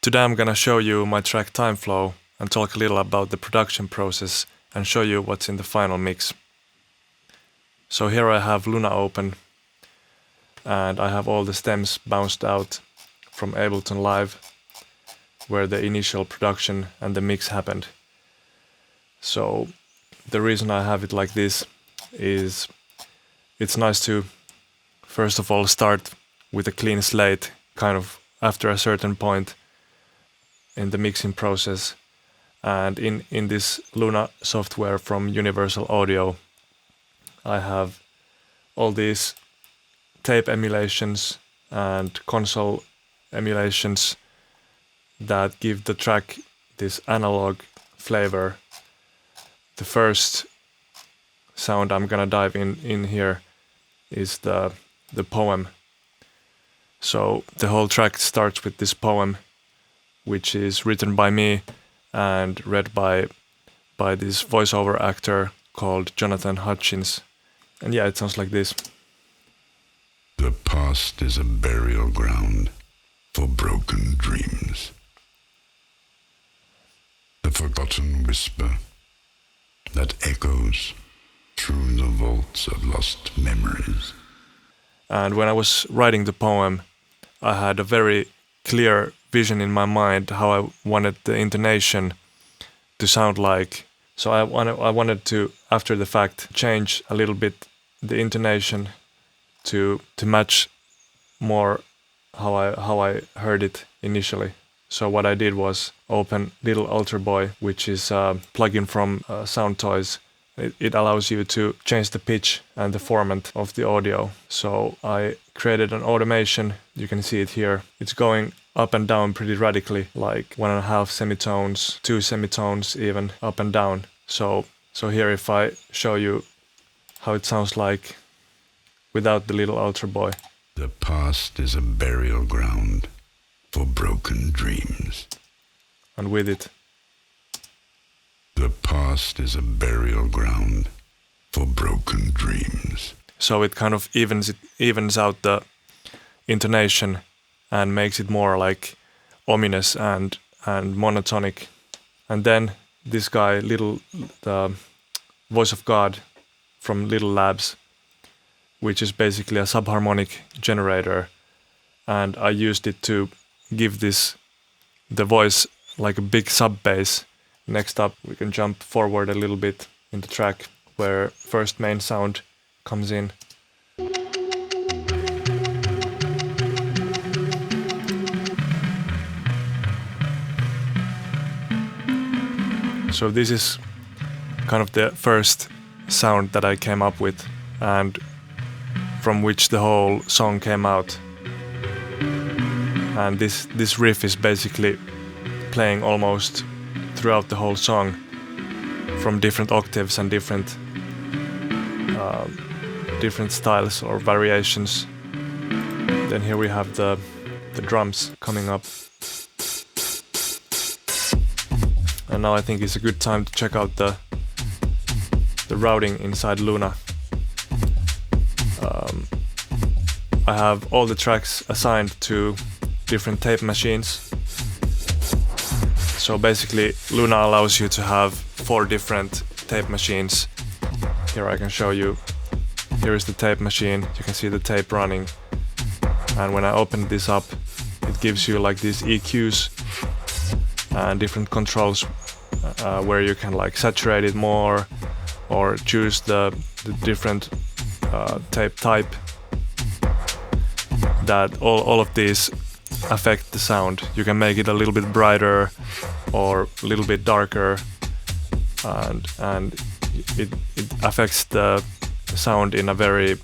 Today I'm gonna show you my track Timeflow and talk a little about the production process and show you what's in the final mix. So here I have Luna open and I have all the stems bounced out from Ableton Live where the initial production and the mix happened. So the reason I have it like this is it's nice to first of all start with a clean slate kind of after a certain point in the mixing process. And in this Luna software from Universal Audio, I have all these tape emulations and console emulations that give the track this analog flavor. The first sound I'm gonna dive in here is the poem. So the whole track starts with this poem, which is written by me and read by this voiceover actor called Jonathan Hutchins. And yeah, it sounds like this. The past is a burial ground for broken dreams. The forgotten whisper that echoes through the vaults of lost memories. And when I was writing the poem, I had a very clear vision in my mind how I wanted the intonation to sound like. So I wanted to, after the fact, change a little bit the intonation to match more how I heard it initially. So what I did was open Little Altar Boy, which is a plugin from Sound Toys. It allows you to change the pitch and the format of the audio. So I created an automation. You can see it here. It's going up and down pretty radically, like 1.5 semitones, 2 semitones even, up and down. So here if I show you how it sounds like without the Little Altar Boy. The past is a burial ground for broken dreams. And with it. The past is a burial ground for broken dreams. So it kind of evens out the intonation and makes it more like ominous and monotonic. And then this guy, the Voice of God from Little Labs, which is basically a subharmonic generator, and I used it to give the voice like a big sub bass. Next up, we can jump forward a little bit in the track where first main sound comes in. So this is kind of the first sound that I came up with and from which the whole song came out. And this riff is basically playing almost throughout the whole song from different octaves and different styles or variations. Then here we have the drums coming up. And now I think it's a good time to check out the routing inside Luna. I have all the tracks assigned to different tape machines. So basically Luna allows you to have 4 different tape machines. Here I can show you. Here is the tape machine. You can see the tape running. And when I open this up, it gives you like these EQs and different controls where you can like saturate it more or choose the different tape type. That all of these affect the sound. You can make it a little bit brighter or a little bit darker, and it affects the sound in a very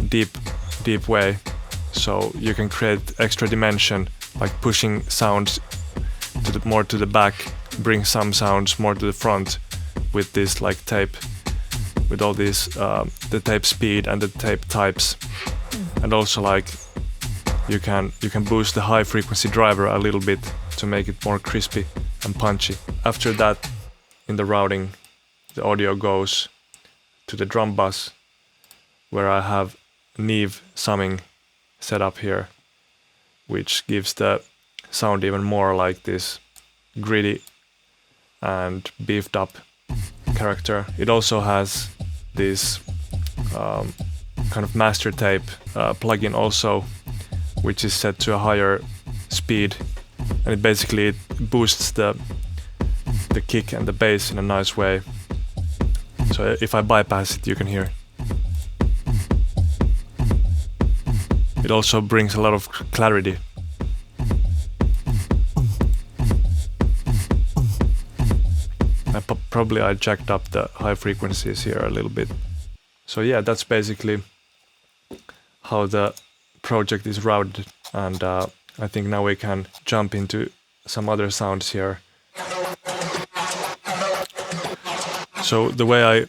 deep way. So you can create extra dimension, like pushing sounds more to the back, bring some sounds more to the front with this like tape, with all these the tape speed and the tape types. And also like you can boost the high frequency driver a little bit to make it more crispy and punchy. After that, in the routing, the audio goes to the drum bus where I have Neve summing set up here, which gives the sound even more like this gritty and beefed up character. It also has this kind of master tape plugin also, which is set to a higher speed, and it basically boosts the kick and the bass in a nice way. So if I bypass it, you can hear. It also brings a lot of clarity. Probably I jacked up the high frequencies here a little bit. So yeah, that's basically how the project is routed, and I think now we can jump into some other sounds here. So the way I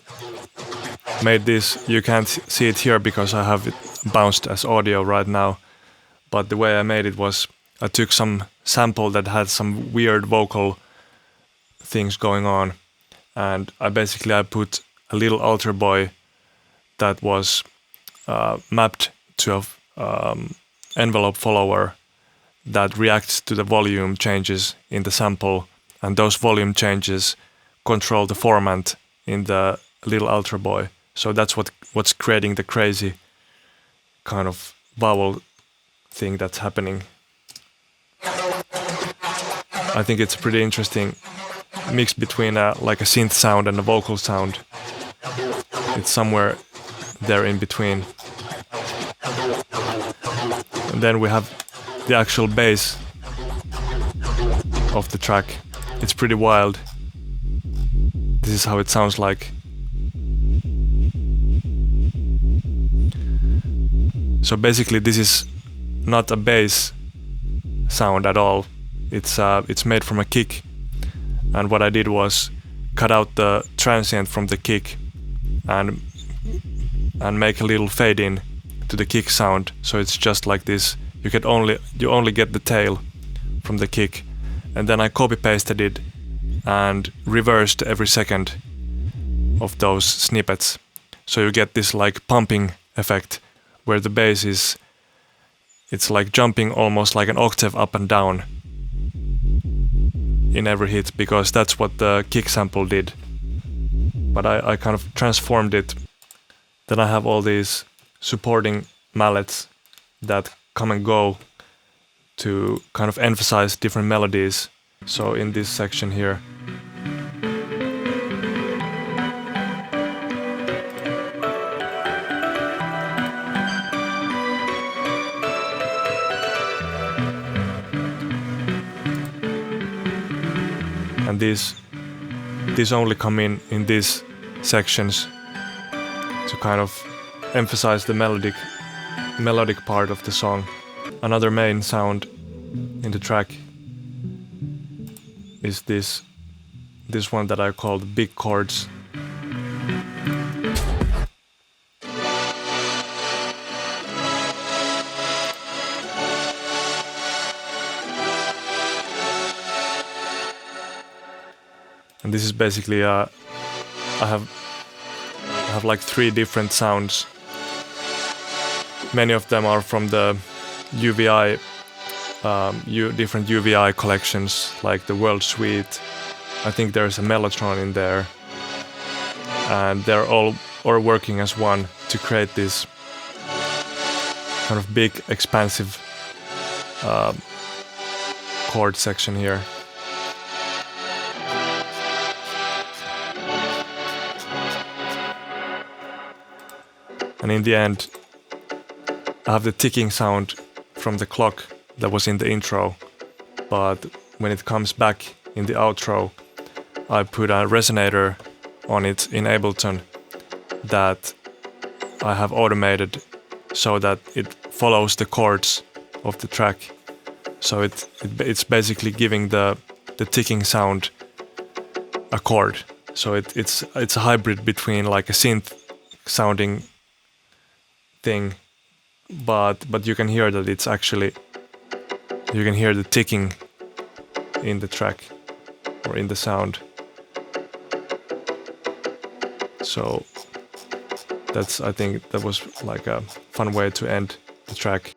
made this, you can't see it here because I have it bounced as audio right now, but the way I made it was I took some sample that had some weird vocal things going on, and I put a little altar boy that was mapped to a envelope follower that reacts to the volume changes in the sample, and those volume changes control the format in the little altar boy. So that's what's creating the crazy kind of vowel thing that's happening. I think it's a pretty interesting mix between like a synth sound and a vocal sound. It's somewhere there in between. And then we have the actual bass of the track. It's pretty wild. This is how it sounds like. So basically this is not a bass sound at all. It's made from a kick, and what I did was cut out the transient from the kick and make a little fade in to the kick sound. So it's just like this. You only get the tail from the kick, and then I copy pasted it and reversed every second of those snippets. So you get this like pumping effect where the bass it's like jumping almost like an octave up and down in every hit, because that's what the kick sample did. But I kind of transformed it. Then I have all these supporting mallets that come and go to kind of emphasize different melodies. So in this section here, and these only come in these sections to kind of emphasize the melodic part of the song. Another main sound in the track is this one that I called big chords. And this is basically I have like 3 different sounds. Many of them are from the UVI, different UVI collections, like the World Suite. I think there's a Mellotron in there, and they're all working as one to create this kind of big, expansive chord section here. And in the end, I have the ticking sound from the clock that was in the intro, but when it comes back in the outro, I put a resonator on it in Ableton that I have automated so that it follows the chords of the track. So it's basically giving the ticking sound a chord. So it's a hybrid between like a synth sounding thing, but you can hear that it's actually, you can hear the ticking in the track or in the sound. So I think that was like a fun way to end the track.